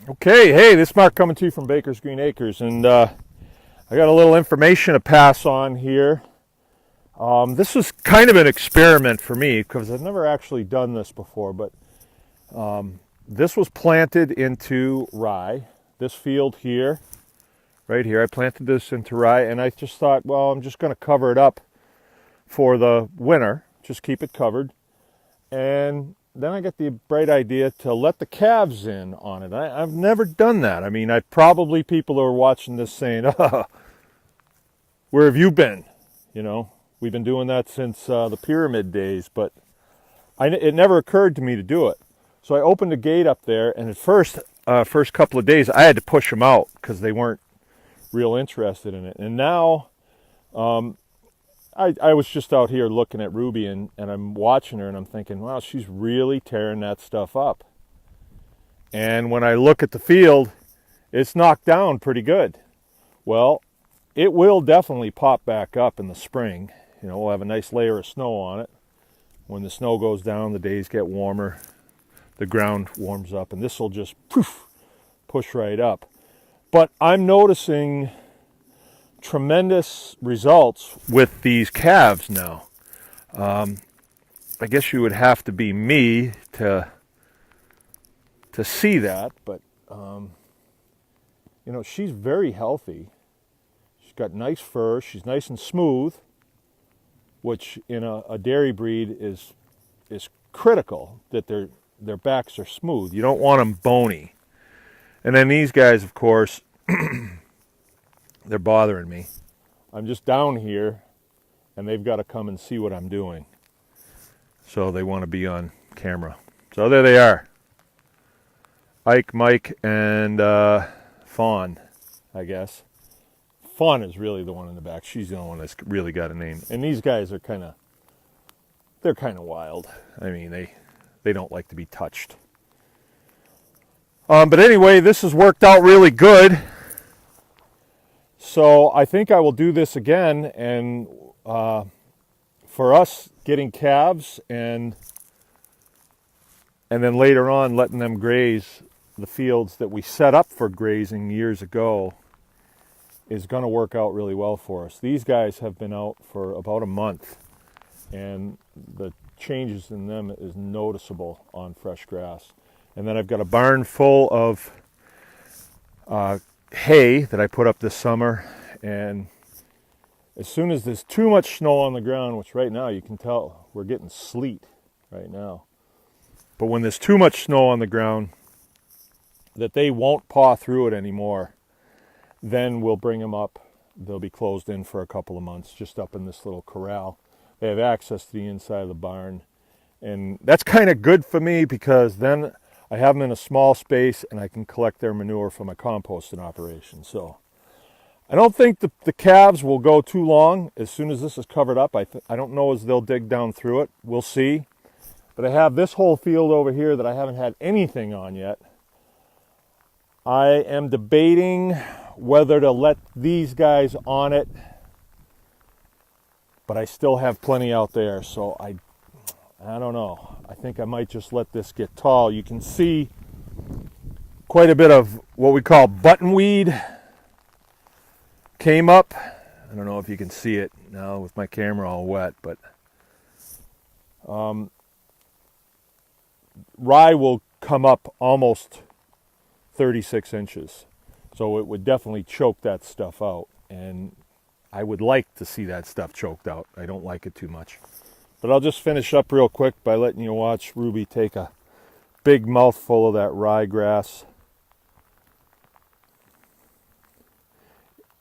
Okay, hey, this is Mark coming to you from Baker's Green Acres, and I got a little information to pass on here. This was kind of an experiment for me because I've never actually done this before, but this was planted into rye. This field here, right here, I planted this into rye, and I just thought, well, I'm just going to cover it up for the winter, just keep it covered. And then I got the bright idea to let the calves in on it. I've never done that. I mean, people are watching this saying, oh, where have you been? You know, we've been doing that since the pyramid days, but it never occurred to me to do it. So I opened the gate up there, and at first couple of days, I had to push them out because they weren't real interested in it. And now, I was just out here looking at Ruby, and I'm watching her, and I'm thinking, wow, she's really tearing that stuff up. And when I look at the field, it's knocked down pretty good. Well, it will definitely pop back up in the spring. You know, we'll have a nice layer of snow on it. When the snow goes down, the days get warmer, the ground warms up, and this will just poof, push right up. But I'm noticing tremendous results with these calves now. I guess you would have to be me to see that, but you know, she's very healthy. She's got nice fur. She's nice and smooth, which in a dairy breed is critical, that their backs are smooth. You don't want them bony. And then these guys, of course, they're bothering me. I'm just down here, and they've got to come and see what I'm doing. So they want to be on camera. So there they are. Ike, Mike, and Fawn, I guess. Fawn is really the one in the back. She's the only one that's really got a name. And these guys are they're kind of wild. I mean, they don't like to be touched. But anyway, this has worked out really good. So I think I will do this again, and for us getting calves and then later on letting them graze the fields that we set up for grazing years ago is going to work out really well for us. These guys have been out for about a month, and the changes in them is noticeable on fresh grass. And then I've got a barn full of hay that I put up this summer, and as soon as there's too much snow on the ground, which right now you can tell we're getting sleet right now, but when there's too much snow on the ground that they won't paw through it anymore, then we'll bring them up. They'll be closed in for a couple of months just up in this little corral. They have access to the inside of the barn, and that's kind of good for me because then I have them in a small space, and I can collect their manure for my composting operation. So I don't think the calves will go too long. As soon as this is covered up, I don't know as they'll dig down through it. We'll see. But I have this whole field over here that I haven't had anything on yet. I am debating whether to let these guys on it, but I still have plenty out there, so I don't know. I think I might just let this get tall. You can see quite a bit of what we call buttonweed came up. I don't know if you can see it now with my camera all wet, but rye will come up almost 36 inches. So it would definitely choke that stuff out, and I would like to see that stuff choked out. I don't like it too much. But I'll just finish up real quick by letting you watch Ruby take a big mouthful of that ryegrass.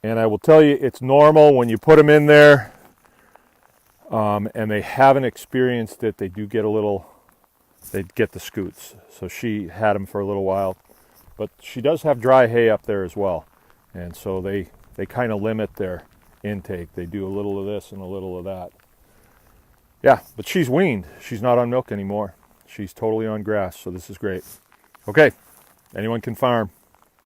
And I will tell you, it's normal when you put them in there and they haven't experienced it, they do get they get the scoots. So she had them for a little while. But she does have dry hay up there as well. And so they kind of limit their intake. They do a little of this and a little of that. Yeah, but she's weaned. She's not on milk anymore. She's totally on grass, so this is great. Okay, anyone can farm.